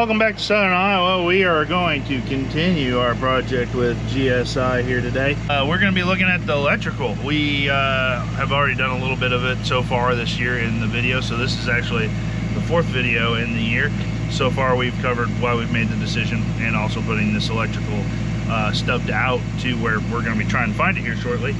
Welcome back to Southern Iowa. We are going to continue our project with GSI here today. We're going to be looking at the electrical. We have already done a little bit of it so far this year in the video, so this is actually the fourth video in the year. So far we've covered why we've made the decision and also putting this electrical stubbed out to where we're going to be trying to find it here shortly.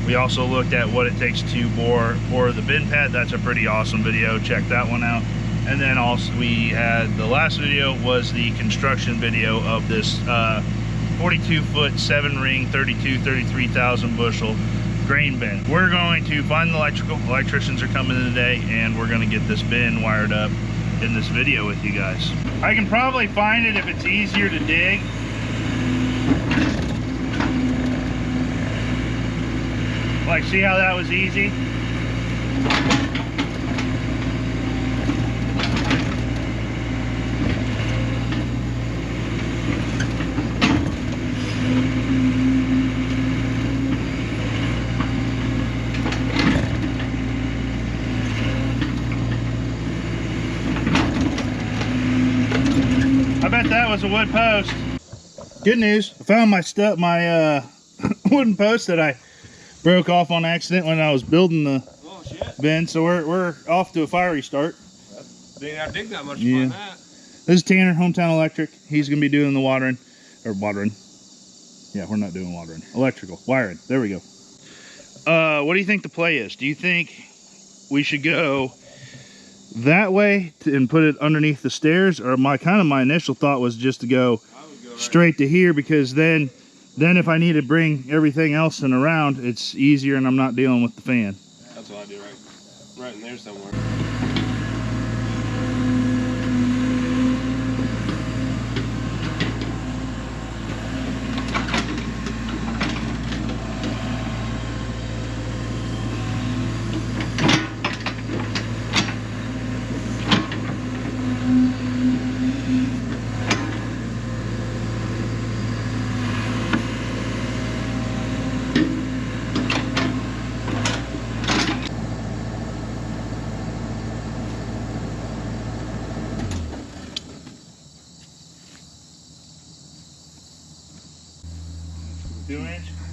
We also looked at what it takes to bore the bin pad. That's a pretty awesome video. Check that one out. And then also we had the last video was the construction video of this 42-foot 7-ring 33,000 bushel grain bin. We're going to find the electrical. Electricians are coming in today, and we're going to get this bin wired up in this video with you guys. I can probably find it if it's easier to dig. Like, see how that was easy? I bet that was a wood post. Good news, I found my wooden post that I broke off on accident when I was building the bin, so we're off to a fiery start. Didn't have to dig that much to find that. This is Tanner, Hometown Electric. He's gonna be doing the watering. Yeah, we're not doing watering. Electrical, wiring, there we go. What do you think the play is? Do you think we should go that way and put it underneath the stairs, or my initial thought was just to go straight to here, because then if I need to bring everything else in around, it's easier and I'm not dealing with the fan. That's what I do, right in there somewhere.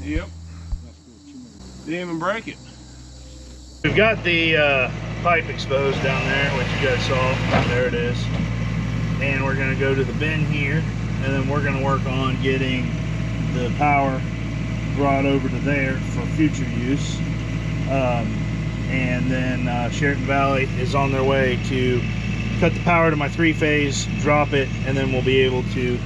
Yep. Didn't even break it. We've got the pipe exposed down there, which you guys saw. There it is. And we're going to go to the bin here, and then we're going to work on getting the power brought over to there for future use. And then Sheraton Valley is on their way to cut the power to my 3-phase, drop it, and then we'll be able to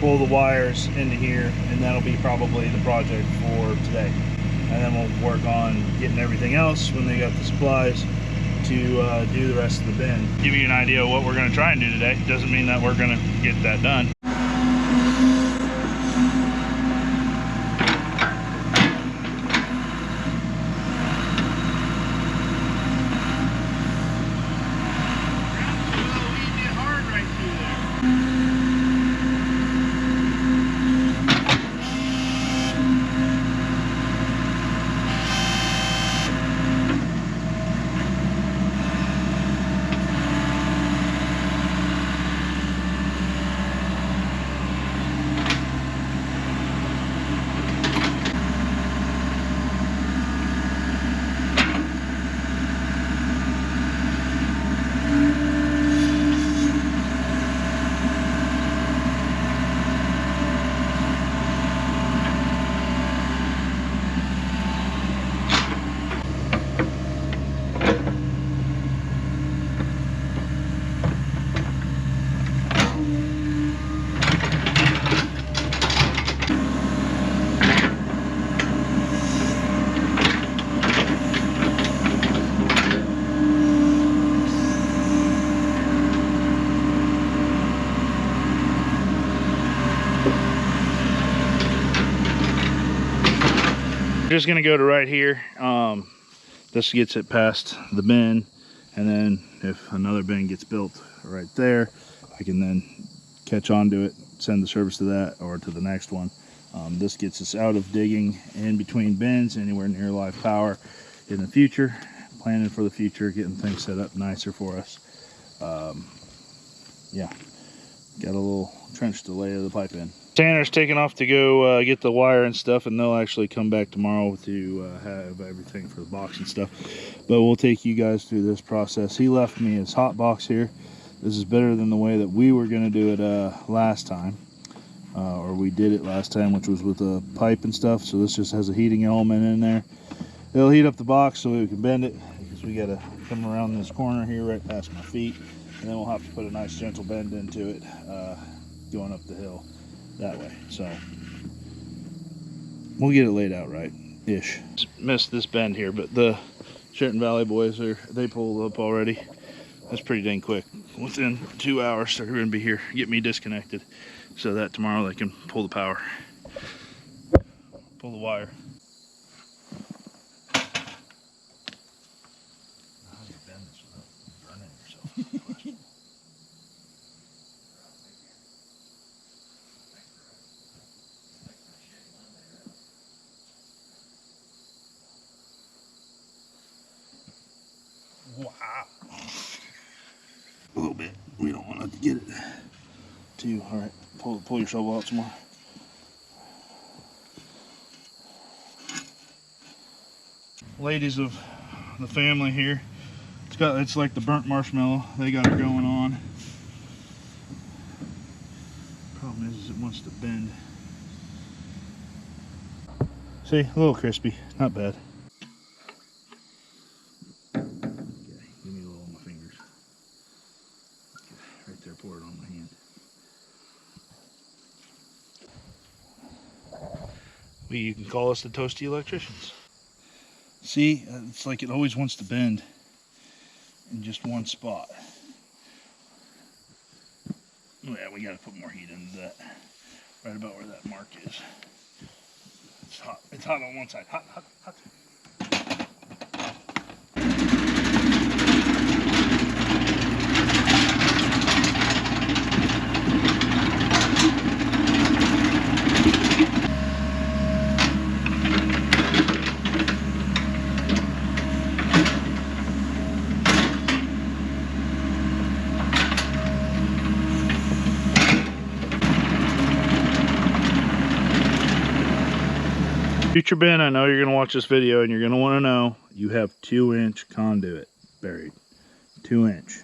pull the wires into here, and that'll be probably the project for today. And then we'll work on getting everything else when they got the supplies to do the rest of the bin. Give you an idea of what we're going to try and do today. Doesn't mean that we're going to get that done. Just gonna go to right here. This gets it past the bin, and then if another bin gets built right there, I can then catch on to it, send the service to that or to the next one. This gets us out of digging in between bins anywhere near live power in the future, planning for the future, getting things set up nicer for us. Yeah, Got a little trench to lay the pipe in. Tanner's taking off to go get the wire and stuff, and they'll actually come back tomorrow to have everything for the box and stuff. But we'll take you guys through this process. He left me his hot box here. This is better than the way that we were going to do it last time. Or we did it last time, which was with a pipe and stuff. So this just has a heating element in there. It'll heat up the box so we can bend it, because we got to come around this corner here right past my feet. And then we'll have to put a nice gentle bend into it going up the hill that way. So we'll get it laid out right-ish. Missed this bend here, but the Sheraton Valley boys, they pulled up already. That's pretty dang quick. Within 2 hours they're going to be here, get me disconnected, so that tomorrow they can pull the power, pull the wire. How do you bend this without burning yourself? Wow. A little bit. We don't want to get it too. All right, pull your shovel out some more. Ladies of the family here, it's like the burnt marshmallow. They got it going on. Problem is it wants to bend. See, a little crispy, not bad. Okay, give me a little on my fingers. Okay, right there, pour it on my hand. You can call us the toasty electricians. See, it's like it always wants to bend in just one spot. Oh yeah, we got to put more heat into that. Right about where that mark is. It's hot. It's hot on one side. Hot, hot, hot. Future Ben, I know you're going to watch this video and you're going to want to know you have 2-inch conduit buried. 2-inch.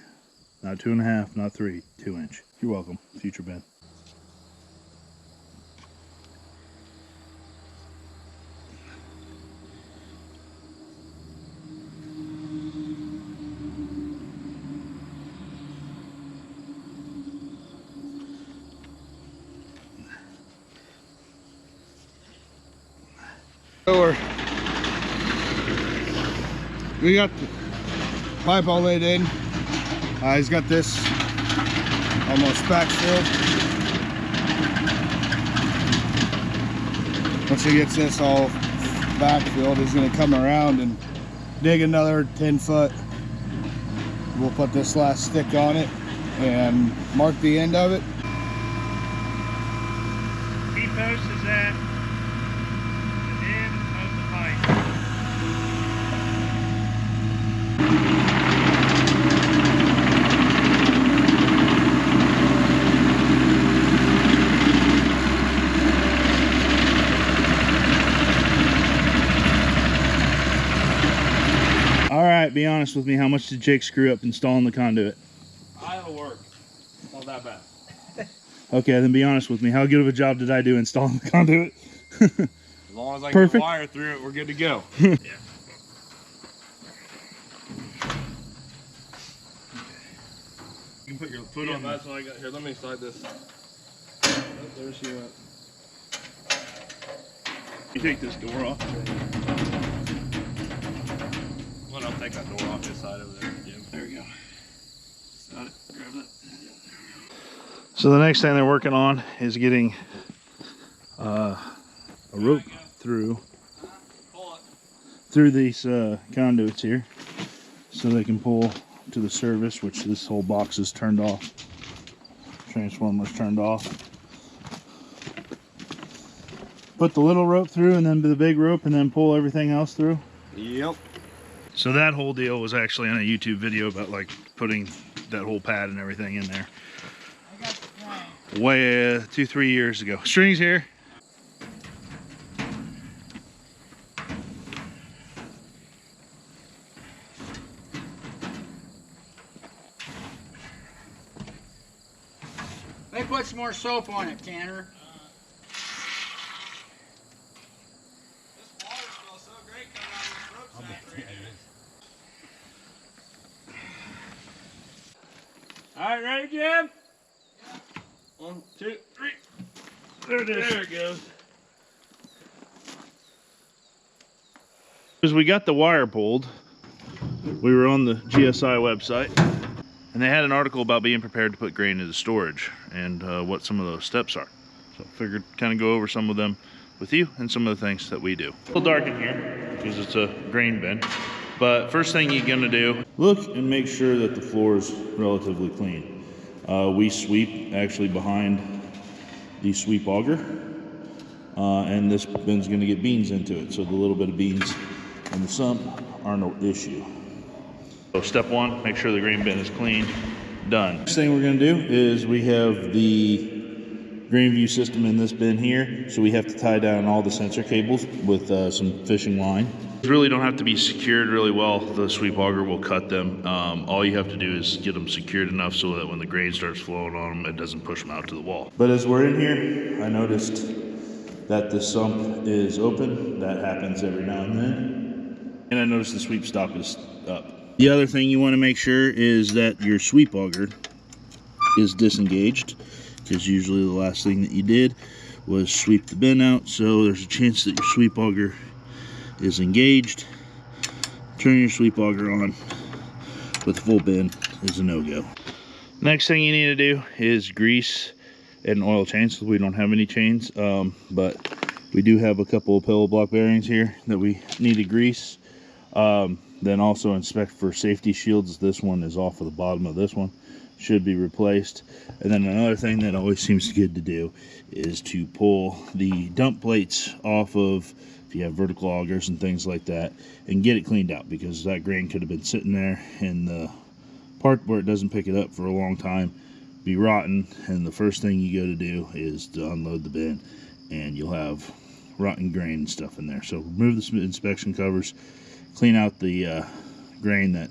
Not 2.5, not 3, 2-inch. You're welcome, Future Ben. We got the pipe all laid in. He's got this almost backfilled. Once he gets this all backfilled, he's going to come around and dig another 10 foot. We'll put this last stick on it and mark the end of it. T-post is at the end of the pipe. All right, be honest with me. How much did Jake screw up installing the conduit? It'll work. Not that bad. Okay, then be honest with me. How good of a job did I do installing the conduit? As long as I can get wire through it, we're good to go. Yeah. You can put your foot on. That's what I got here. Let me slide this. Oh, there she went. You take this door off. Well, I'll take that door off this side over there, Jim. There we go. Got it. Grab that. So the next thing they're working on is getting a rope through these conduits here, so they can pull to the service, which this whole box is turned off. Transformer's turned off. Put the little rope through and then the big rope and then pull everything else through. Yep. So that whole deal was actually on a YouTube video about like putting that whole pad and everything in there. I got the plan. way 2-3 years ago. Strings here. They put some more soap on it, Tanner. This water smells so great coming out of this rope factory. All right, ready, Jim? Yeah. 1, 2, 3. There it is. There it goes. As we got the wire pulled, we were on the GSI website, and they had an article about being prepared to put grain into storage and what some of those steps are. So I figured kind of go over some of them with you and some of the things that we do. A little dark in here because it's a grain bin. But first thing you're gonna do, look and make sure that the floor is relatively clean. We sweep actually behind the sweep auger, and this bin's gonna get beans into it. So the little bit of beans in the sump are no issue. So step one, make sure the grain bin is clean. Done. Next thing we're gonna do is we have the grain view system in this bin here. So we have to tie down all the sensor cables with some fishing line. Really don't have to be secured really well. The sweep auger will cut them. All you have to do is get them secured enough so that when the grain starts flowing on them, it doesn't push them out to the wall. But as we're in here, I noticed that the sump is open. That happens every now and then. And I noticed the sweep stop is up. The other thing you want to make sure is that your sweep auger is disengaged, because usually the last thing that you did was sweep the bin out. So there's a chance that your sweep auger is engaged. Turn your sweep auger on with the full bin is a no-go. Next thing you need to do is grease and oil chains. We don't have any chains, but we do have a couple of pillow block bearings here that we need to grease. Then also inspect for safety shields. This one is off of the bottom of this one, should be replaced. And then another thing that always seems good to do is to pull the dump plates off of, if you have vertical augers and things like that, and get it cleaned out, because that grain could have been sitting there in the part where it doesn't pick it up for a long time, be rotten, and the first thing you go to do is to unload the bin, and you'll have rotten grain and stuff in there. So remove the inspection covers, clean out the grain that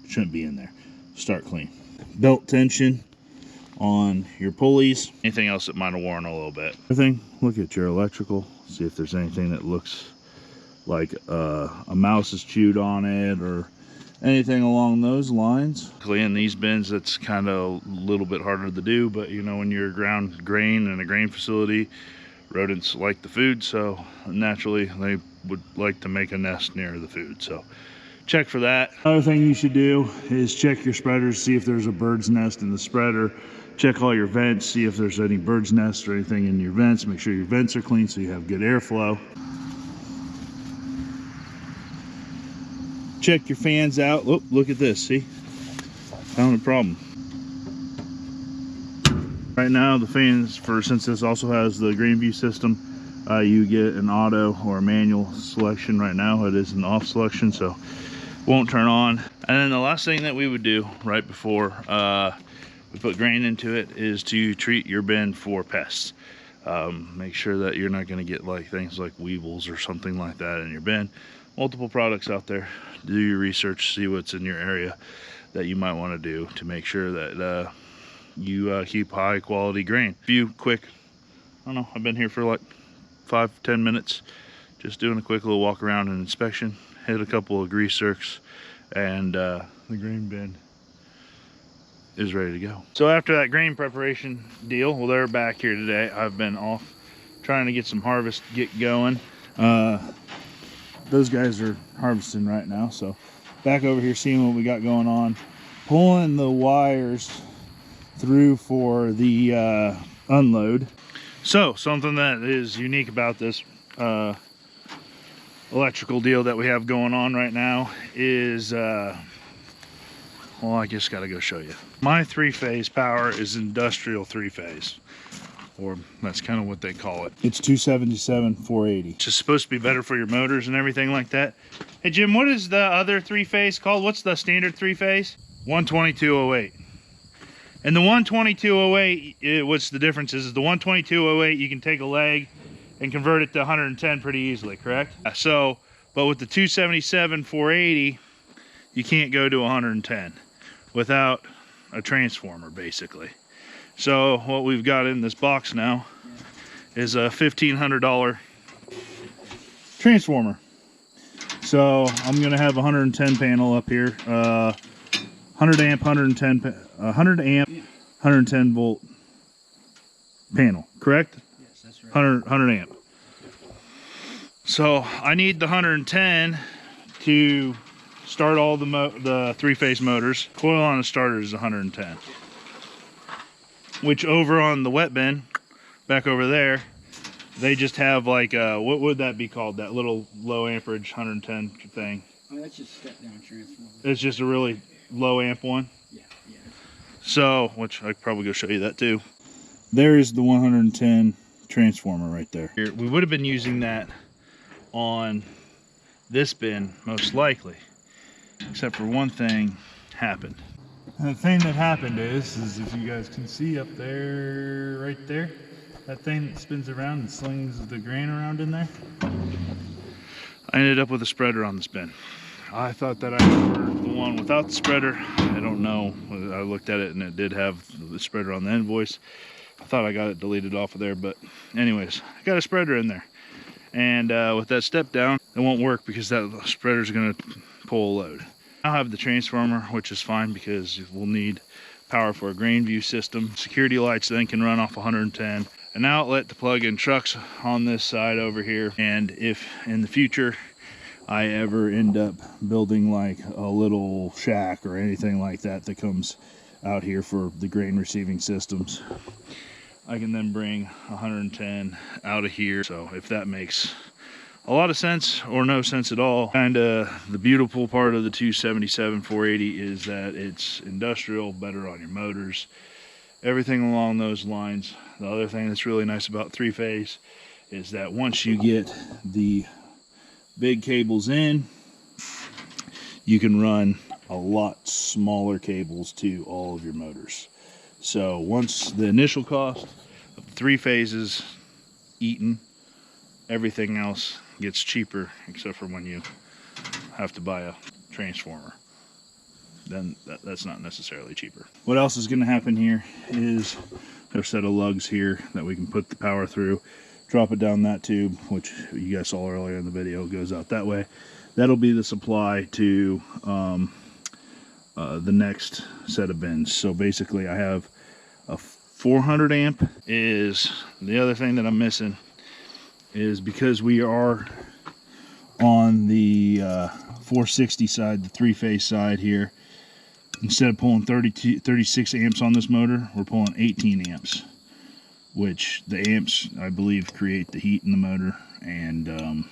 shouldn't be in there, start clean. Belt tension on your pulleys, anything else that might have worn a little bit. Everything, look at your electrical, see if there's anything that looks like a mouse has chewed on it or anything along those lines. In these bins, that's kind of a little bit harder to do, but you know, when you're ground grain in a grain facility, rodents like the food, so naturally they would like to make a nest near the food. So check for that. Another thing you should do is check your spreaders, see if there's a bird's nest in the spreader. Check all your vents, see if there's any bird's nests or anything in your vents. Make sure your vents are clean so you have good airflow. Check your fans out. Oh, look at this, see? Found a problem. Right now the fans, since this also has the grain view system, you get an auto or a manual selection. Right now it is an off selection, so won't turn on. And then the last thing that we would do right before we put grain into it is to treat your bin for pests. Make sure that you're not going to get like things like weevils or something like that in your bin. Multiple products out there. Do your research, see what's in your area that you might want to do to make sure that you keep high quality grain. A few quick, I don't know, I've been here for like 5-10 minutes, just doing a quick little walk around and inspection. Hit a couple of grease zerks, and the grain bin is ready to go. So after that grain preparation deal, well, they're back here today. I've been off trying to get some harvest get going. Those guys are harvesting right now, so back over here seeing what we got going on, pulling the wires through for the unload. So something that is unique about this electrical deal that we have going on right now is well, I just gotta go show you. My 3-phase power is industrial 3-phase, or that's kind of what they call it. It's 277 480. It's just supposed to be better for your motors and everything like that. Hey Jim, what is the other 3-phase called? What's the standard 3-phase? 12208. And the 12208, what's the difference is the 12208, you can take a leg and convert it to 110 pretty easily, correct? So, but with the 277 480, you can't go to 110 without a transformer, basically. So what we've got in this box now is a $1,500 transformer. So I'm gonna have a 110 panel up here, 100 amp, 110 volt panel, correct? Yes, that's right. 100 amp. So I need the 110 to start all the three-phase motors. Coil on a starter is 110. Which over on the wet bin, back over there, they just have like what would that be called? That little low amperage 110 thing. Oh, that's just step down transformer. It's just a really low amp one. Yeah, yeah. So, which I could probably go show you that too. There's the 110 transformer right there. We would have been using that on this bin most likely, except for one thing happened. And the thing that happened is if you guys can see up there, right there, that thing that spins around and slings the grain around in there, I ended up with a spreader on this bin. I thought that I ordered the one without the spreader. I don't know. I looked at it and it did have the spreader on the invoice. I thought I got it deleted off of there, but anyways, I got a spreader in there. And with that step down, it won't work because that spreader is going to pull a load. I'll have the transformer, which is fine because we'll need power for a grain view system. Security lights then can run off 110. An outlet to plug in trucks on this side over here. And if in the future I ever end up building like a little shack or anything like that that comes out here for the grain receiving systems, I can then bring 110 out of here. So if that makes a lot of sense or no sense at all. And the beautiful part of the 277 480 is that it's industrial, better on your motors, everything along those lines. The other thing that's really nice about three-phase is that once you get the big cables in, you can run a lot smaller cables to all of your motors. So once the initial cost of the three phases eaten, everything else gets cheaper, except for when you have to buy a transformer. Then that's not necessarily cheaper. What else is going to happen here is a set of lugs here that we can put the power through, drop it down that tube, which you guys saw earlier in the video, goes out that way. That'll be the supply to the next set of bins. So basically I have a 400 amp. Is the other thing that I'm missing is because we are on the 460 side, the three-phase side here, instead of pulling 36 amps on this motor, we're pulling 18 amps, which the amps, I believe, create the heat in the motor, and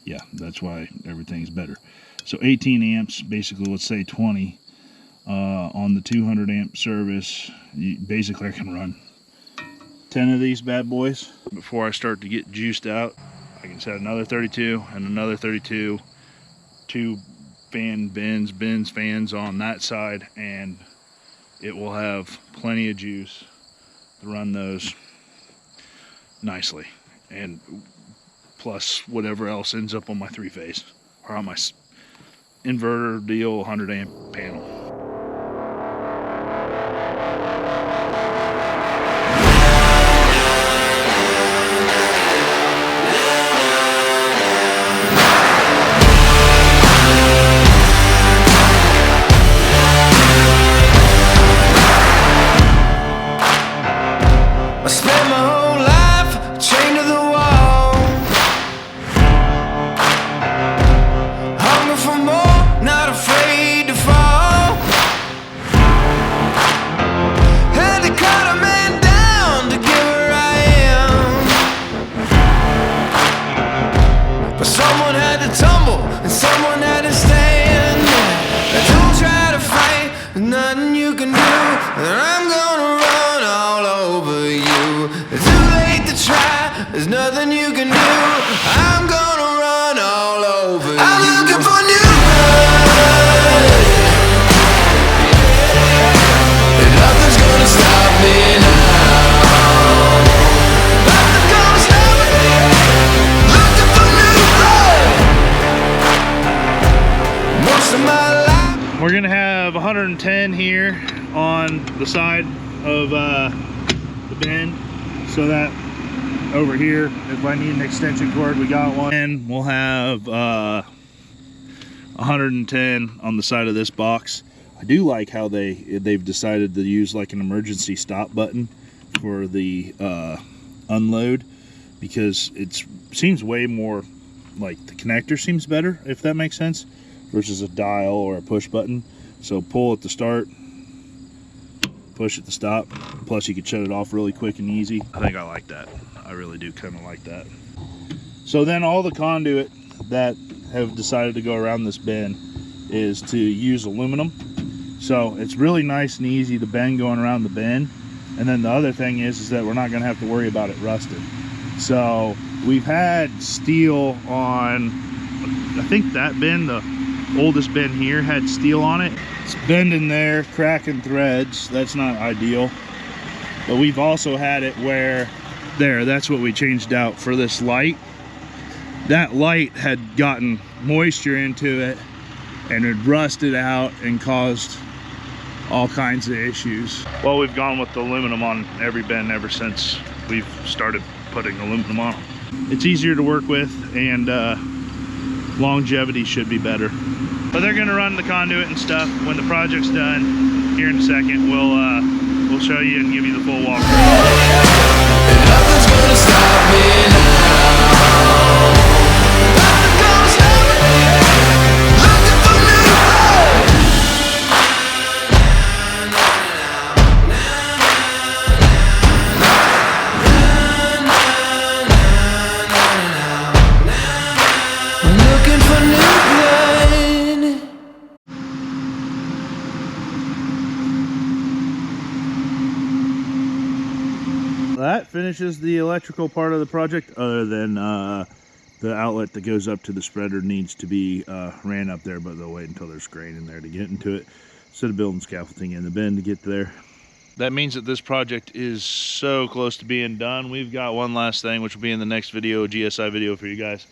yeah, that's why everything's better. So 18 amps, basically, let's say 20 on the 200 amp service. Basically, I can run 10 of these bad boys. Before I start to get juiced out, I can set another 32 and another 32, two fans on that side, and it will have plenty of juice to run those nicely, and plus whatever else ends up on my three-phase or on my inverter deal 100 amp panel. Nothing you can do, and I'm gonna run all over you. It's too late to try, there's nothing you can do. I'm gonna run all over you. I'm looking for new blood. Nothing's gonna 110 here on the side of the bin, so that over here, if I need an extension cord, we got one. And we'll have 110 on the side of this box. I do like how they've decided to use like an emergency stop button for the unload, because it seems way more like the connector seems better, if that makes sense, versus a dial or a push button. So pull at the start, push at the stop, plus you can shut it off really quick and easy. I think I like that. I really do kind of like that. So then all the conduit that have decided to go around this bin is to use aluminum. So it's really nice and easy to bend going around the bin. And then the other thing is that we're not going to have to worry about it rusted. So we've had steel on, I think that bin, the oldest bin here, had steel on it. It's bending there, cracking threads. That's not ideal. But we've also had it where, there, that's what we changed out for this light. That light had gotten moisture into it and it rusted out and caused all kinds of issues. Well, we've gone with aluminum on every bin ever since we've started putting aluminum on them. It's easier to work with, and longevity should be better. But they're gonna run the conduit and stuff. When the project's done here in a second, we'll show you and give you the full walkthrough. Nothing's gonna stop me now. Nothing's gonna stop me. Looking for new hope. I'm looking for new pain. That finishes the electrical part of the project, other than the outlet that goes up to the spreader needs to be ran up there, but they'll wait until there's grain in there to get into it, instead of building scaffolding in the bin to get there. That means that this project is so close to being done. We've got one last thing, which will be in the next video, GSI video for you guys,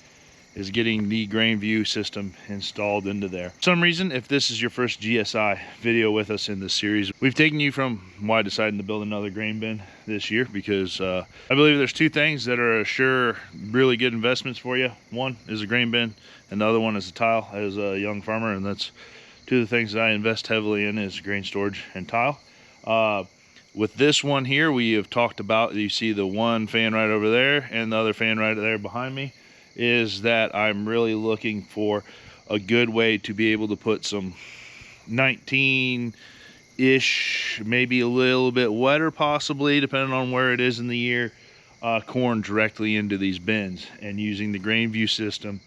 is getting the grain view system installed into there. For some reason, if this is your first GSI video with us in this series, we've taken you from why deciding to build another grain bin this year, because I believe there's two things that are sure really good investments for you. One is a grain bin, and the other one is a tile as a young farmer, and that's two of the things that I invest heavily in, is grain storage and tile. With this one here, we have talked about, you see the one fan right over there and the other fan right there behind me, is that I'm really looking for a good way to be able to put some 19-ish, maybe a little bit wetter possibly, depending on where it is in the year, corn directly into these bins, and using the grain view system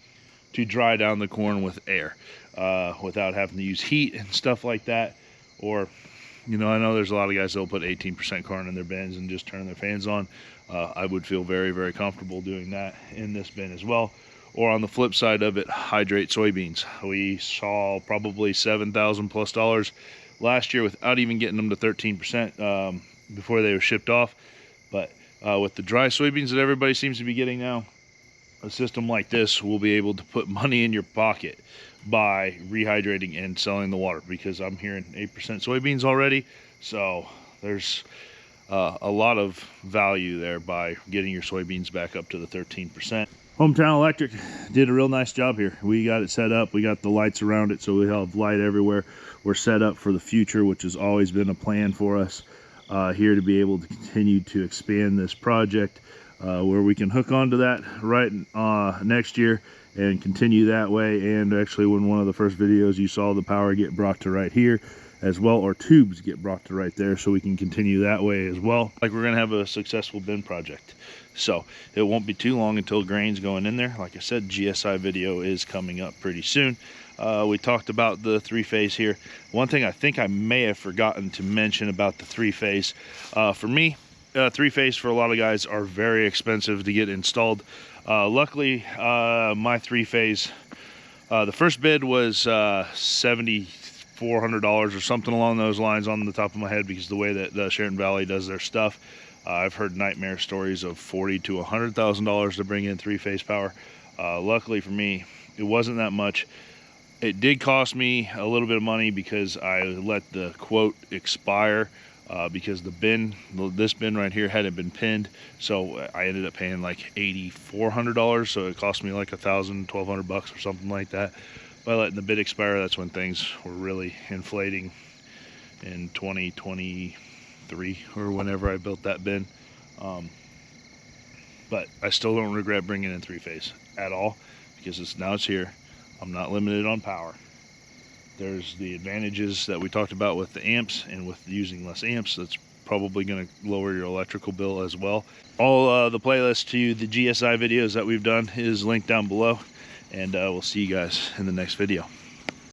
to dry down the corn with air, without having to use heat and stuff like that. Or, you know, I know there's a lot of guys that'll put 18% corn in their bins and just turn their fans on. I would feel very, very comfortable doing that in this bin as well. Or on the flip side of it, hydrate soybeans. We saw probably $7,000+ last year without even getting them to 13% before they were shipped off. But with the dry soybeans that everybody seems to be getting now, a system like this will be able to put money in your pocket by rehydrating and selling the water, because I'm hearing 8% soybeans already. So there's a lot of value there by getting your soybeans back up to the 13%. Hometown Electric did a real nice job here. We got it set up, we got the lights around it, so we have light everywhere. We're set up for the future, which has always been a plan for us here, to be able to continue to expand this project, where we can hook onto that right next year and continue that way. And actually, when one of the first videos you saw the power get brought to right here as well, or tubes get brought to right there, so we can continue that way as well. Like, we're gonna have a successful bin project, so it won't be too long until grain's going in there. Like I said, GSI video is coming up pretty soon. We talked about the three-phase here. One thing I think I may have forgotten to mention about the three-phase, for me, three-phase for a lot of guys are very expensive to get installed. Luckily, my three-phase, the first bid was $7,400 or something along those lines on the top of my head, because the way that the Sheraton Valley does their stuff, I've heard nightmare stories of $40,000 to $100,000 to bring in three-phase power. Luckily for me, it wasn't that much. It did cost me a little bit of money because I let the quote expire because this bin right here hadn't been pinned, so I ended up paying like $8,400, so it cost me like $1,200 or something like that. By letting the bid expire, that's when things were really inflating in 2023 or whenever I built that bin. But I still don't regret bringing in 3-phase at all, because now it's here. I'm not limited on power. There's the advantages that we talked about with the amps, and with using less amps, that's probably going to lower your electrical bill as well. All the playlist to the GSI videos that we've done is linked down below, and we'll see you guys in the next video.